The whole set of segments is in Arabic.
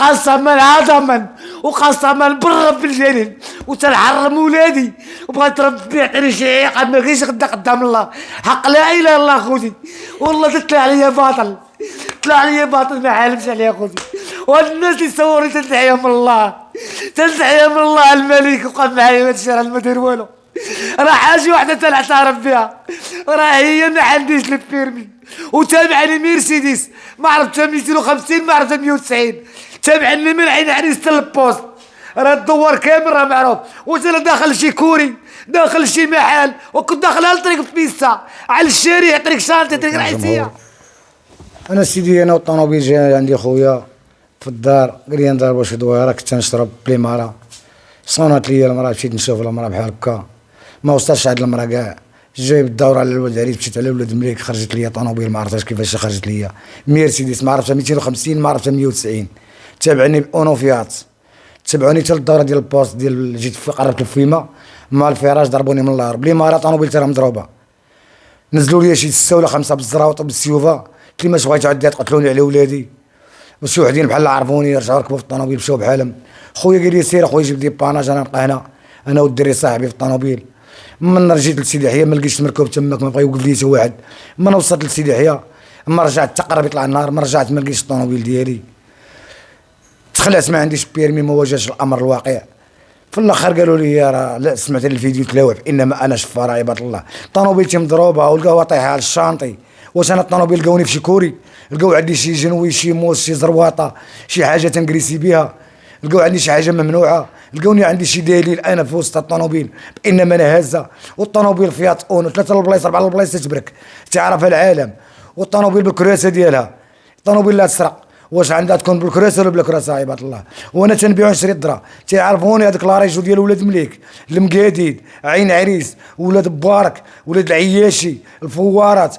قسما عظما وقسما بالرب الجليل وتنحرم ولادي وبغيت ربي يعطيني شي عقاب ما كاينش غدا قدام الله. حق لا اله الا الله خوتي، والله تطلع عليا باطل، طلع عليا باطل ما عالمش عليا خوتي. وهاد الناس اللي صوري تنتحيهم من الله، تنتحيهم من الله الملك وقف معايا هاد الشيء راه ما داير والو. راه حاجه وحده تنعترف بها، راه هي ما عنديش البيرمي وتابعني مرسيدس ما عرفتها 250 ما عرفتها 190، تابعني من عين عريس حتى البوست، راه الدوار كامل راه معروف. واش انا داخل شي كوري داخل شي محل وكنت داخل على طريق بيسا على الشارع طريق شانتي طريق العيسيه. انا سيدي انا والطوموبيل جا عندي خويا في الدار قال لي نضرب شي دويره، كنت نشرب بليماره، صونات ليا المراه مشيت نشوف المراه بحال هكا ما وصلش عند المراه كاع، جايب الدوره على الولد عريس مشيت على ولاد الملك خرجت ليا طوموبيل ما عرفتش كيفاش خرجت ليا مرسيدس ما عرفتها 250 ما عرفتها 190، تابعني باونو فيات تبعوني حتى للدوره ديال البوست ديال جيت قربت الفيمه مع الفراش ضربوني من اللهر بليماره طوموبيل تاعها مضروبه، نزلوا لي شي 6 ولا 5 بالزراوط وبالسيوفه، قلت لي ما بغيتو عندي تقتلوني على ولادي، وشي وحدين بحال عرفوني رجعوا ركبوا في الطوموبيل مشاو بحالهم. خويا قال لي سير خويا جيب لي باناج انا نبقى هنا انا والدري صاحبي في الطوموبيل. من رجيت لسيدي يحيى ما لقيتش المركوب تماك ما بغا يوقف لي حتى واحد، من وصلت لسيدي يحيى ما رجعت تقرب يطلع النهار ما رجعت ما لقيتش الطوموبيل ديالي، تخلعت ما عنديش بيرمي ما واجهش الامر الواقع. في الاخر قالوا لي راه لا سمعت الفيديو تلاوح انما انا شفار عباد الله، الطوموبيل مضروبه ولقاوها طايحه على الشانطي، واش انا الطوموبيل لقاوني في شي كوري لقاو عندي شي جنوي شي موس شي زرواطه شي حاجه تنكريسي بها، لقاو عندي شي حاجه ممنوعه، لقاوني عندي شي دليل انا في وسط الطوموبيل بانما انا هازه، والطوموبيل فيات اونو 3 البلايص 4 البلايص تتبرك تعرفها العالم، والطوموبيل بالكراسه ديالها، الطوموبيل لا تسرق واش عندها تكون بالكراسه ولا بلا كراسه عباد الله، وانا تنبيعو نشري الدرا تيعرفوني هذاك لاريجو ديال ولاد المليك المقاديد عين عريس ولاد بارك ولاد العياشي الفوارات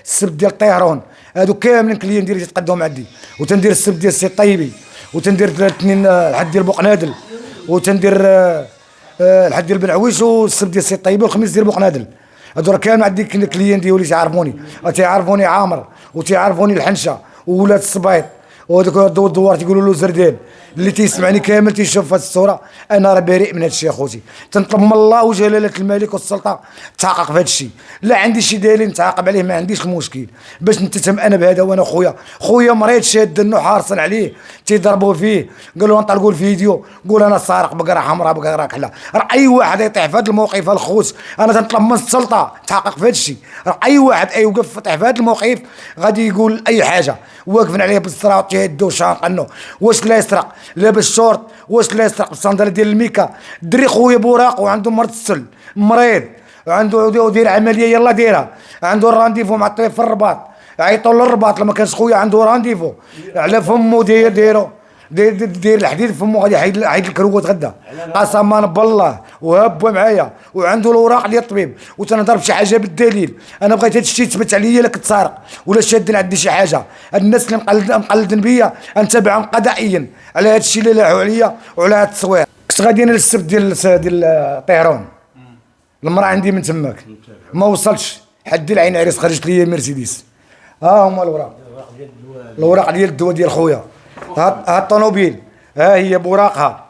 السبت ديال الطيرون هادو كاملين كليين ديالي تتقدم عندي، وتندير السبت ديال السي الطيبي وتندير الاثنين الحد ديال بوقنادل وتندير الحد ديال بن عويش والسبت ديال السي الطيبي والخميس ديال بوقنادل، هادو راه كامل عندي كليين ديالي تيعرفوني عامر وتيعرفوني الحنشه وولاد الصبيط وهذوك الدوار تيقولوا له زردان، اللي تيسمعني كامل تيشوف هذه الصوره انا راه بريء من هذا الشيء اخوتي، تنطلب من الله وجلاله الملك والسلطه تحقق في هذا الشيء، لا عندي شي دليل نتعاقب عليه ما عنديش المشكل، باش نتهم انا بهذا وانا خويا مريض شاد انه حارصين عليه تيضربوا فيه قالوا نطلقوا الفيديو قول انا سارق بقره حمراء بقره كحله، راه اي واحد يطيح في هذا الموقف الخوت انا تنطلب من السلطه تحقق في هذا الشيء، راه اي واحد يوقف يطيح في هذا الموقف غادي يقول اي حاجه واقفين عليه بالصراط تيهدوا شاقنو، واش لا يسرق لابس شورت واش لا يسرق بالصندال ديال الميكا، دري خويا بوراق وعنده مرض السل مريض عنده دير عمليه يلا ديرها، عنده الرانديفو مع الطبيب في الرباط عيطوا للرباط لما كانش خويا عنده رانديفو على فمو ديرو دير الحديد في فمو غادي يحيد الكروت غدا قسما بالله وهبوا معايا وعنده الاوراق ديال الطبيب وتنهضر بشي حاجه بالدليل، انا بغيت هذا الشيء يثبت عليا لا كنت سارق ولا شادين عندي شي حاجه، الناس اللي مقلدين بيا نتابعهم قضائيا على هذا الشيء اللي لاحوا عليا وعلى هذا التصوير. كنت غادي انا للسبت ديال الطيران المراه عندي من تماك ما وصلتش حد العين عريس خرجت لي مرسيدس، ها هما الاوراق ديال الدواء ديال خويا، ها الطوموبيل ها هي بوراقها،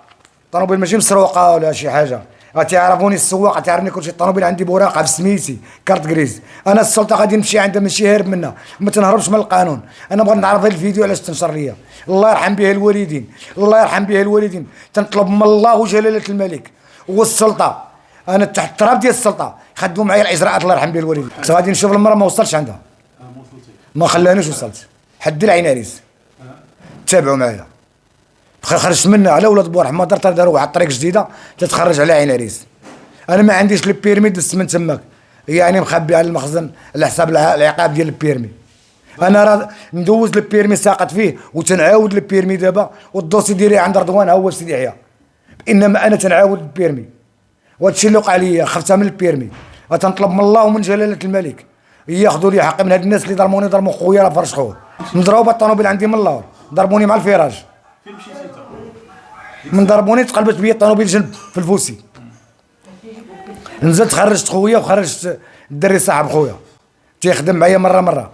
الطوموبيل ماشي مسروقه ولا شي حاجه، تيعرفوني السواق تعرفني كلشي، الطوموبيل عندي بوراقها في سميتي كارت كريز، انا السلطه غادي نمشي عندها ماشي هارب منها ما تنهربش من القانون، انا بغيت نعرف هذا الفيديو علاش تنشر ليا، الله يرحم بها الوالدين الله يرحم بها الوالدين، تنطلب من الله وجلاله الملك والسلطه انا تحت التراب ديال السلطه خدوا معايا الاجراءات الله يرحم بها الوالدين، كنت غادي نشوف المراه ما وصلتش عندها ما خلانيش وصلت حد العين عريس تابعوا معايا خرجت منها على ولاد بو رحمه داروا واحد الطريق جديده تتخرج على عين عريس، انا ما عنديش لي بيرمي دزت من تماك يعني مخبي على المخزن على حساب العقاب ديال البيرمي، انا راه ندوز البيرمي ساقط فيه وتنعاود البيرمي دابا والدوسي ديالي عند رضوان هو سيدي يحيى، انما انا تنعاود البيرمي وهذا الشيء اللي وقع لي خفتها من البيرمي، تنطلب من الله ومن جلاله الملك ياخذوا لي حقي من هاد الناس اللي ضربوا خويا راه فرش خويا مضروبه الطوموبيل عندي من اللور ضربوني مع الفراج فين مشيتي انت؟ من ضربوني تقلبت بيا الطوموبيل جنب في الفوسي، نزلت خرجت خويا وخرجت الدري صاحب خويا تيخدم معايا مره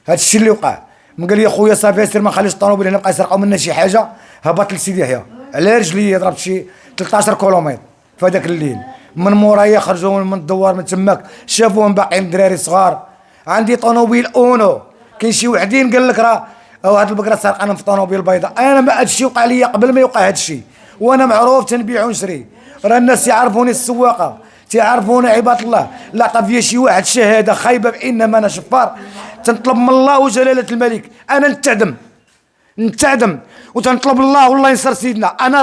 هذا الشيء اللي وقع، من قال لي خويا صافي سير ما نخليش الطوموبيل هنا بقى يسرقوا منا شي حاجه. هبط لسيدي يحيى على رجلي، ضربت شي 13 كيلومتر في هذاك الليل. من مورايا خرجوا من الدوار من تماك، شافوهم باقيين دراري صغار. عندي طوموبيل اونو، كاين شي وحدين قال لك راه هاد البقره سرقانه في طوموبيل بيضاء. انا ما هادشي وقع لي قبل ما يوقع هادشي، وانا معروف تنبيع ونشري. راه الناس يعرفوني السواقه، تعرفوني عباد الله. لا عطا فيا شي واحد شهاده خايبه بانما انا شفار، تنطلب من الله وجلاله الملك انا نتعدم وتنطلب الله والله ينصر سيدنا. انا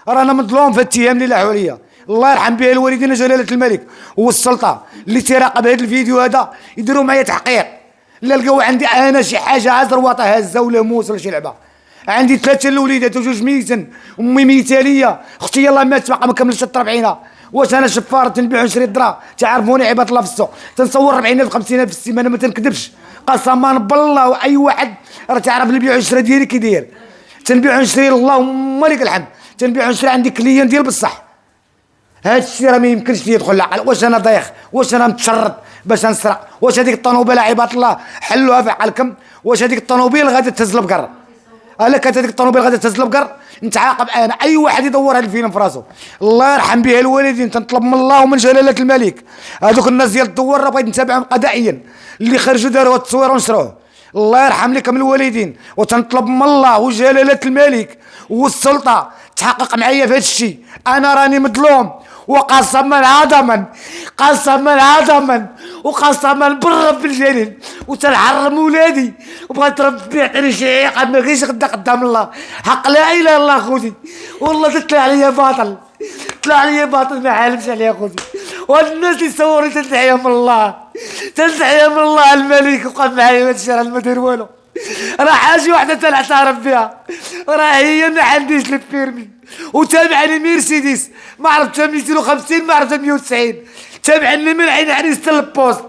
رانا مظلوم في التهم اللي لاحوا عليا. الله يرحم بها الوالدين جلاله الملك والسلطه اللي تراقب هذا الفيديو هذا يديروا معايا تحقيق. لا لقاو عندي انا شي حاجه عزروطه هزه ولا موس ولا شي لعبه. عندي 3 الوليدات وجوج ميتين، امي ميته ليا، اختي يلاه ماتت باقا ما كملتش 40. واش انا شفار تنبيع ونشري الدرا؟ تعرفوني عباد الله في السوق تنصور 40,000 50,000 في السيمانه ما تنكذبش قسما بالله. واي واحد راه تعرف البيع والشراء ديالي كي داير. تنبيع ونشري اللهم لك الحمد، تنبيع ونشري عندي كليان ديال بصح. هاد الشيء راه ما يمكنش لي يدخل العقل. واش انا ضايخ؟ واش انا متشرد باش نسرق؟ واش هذيك الطوموبيل عباد الله حلوها في عقلكم؟ واش هذيك الطوموبيل غادي تهز البقر؟ الا كانت هذيك الطوموبيل غادي تهز البقر نتعاقب انا. اي واحد يدور هذا الفيلم في راسو الله يرحم بها الوالدين. تنطلب من الله ومن جلاله الملك هذوك الناس ديال الدوار راه بغيت نتابعهم قضائيا اللي خرجوا داروا التصوير ونشروه. الله يرحم لكم الوالدين. وتنطلب من الله وجلاله الملك والسلطه تحقق معايا في هذا الشيء. انا راني مظلوم وقسما عظما وقسما بالرب الجليل وتنحرم ولادي وبغيت ربي يعطيني شي عقاب ما كاينش غدا قدام الله. حق لا اله الا الله خوتي. والله طلع عليا باطل ما حالفش عليا خوتي. والناس اللي صوروا تنتحيا من الله الملك وقف معايا ما تشرى ما دير والو. راه حاجه وحده تنعترف بها، راه هي ما عنديش البيرمي وتابعني مرسيدس ما عرفتها 250 ما عرفتها 190 تابعني من عين عريس البوست.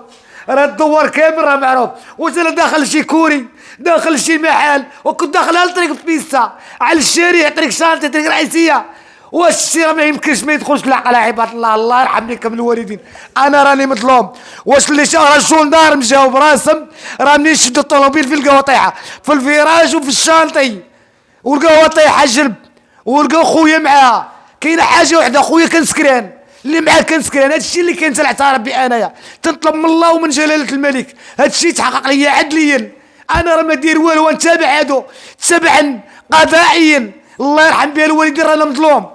راه الدوار كامل راه معروف. واش انا داخل شي كوري داخل شي محل وكنت داخل على طريق بيسا على الشارع طريق شانطي طريق رئيسيه. واش الشيء راه ما يمكنش ما يدخلش العقل عباد الله. الله يرحم لكم الوالدين. انا راني مظلوم. واش اللي راه الجندار مجاوب راسم راه منين شدوا الطوموبيل في لقاوها طايحه في الفيراج وفي الشانطي ولقاوها طايحه جلب ولقاو خويا معاها. كاينه حاجه وحده خويا كان سكران اللي معاه كان سكران. هادشي اللي كاين تنعترف بي انايا. تنطلب من الله ومن جلاله الملك هادشي تحقق ليا عدليا. انا راه ما داير والو ونتابع هادو تبعا قضائيا. الله يرحم بها الوالدين رانا مظلوم.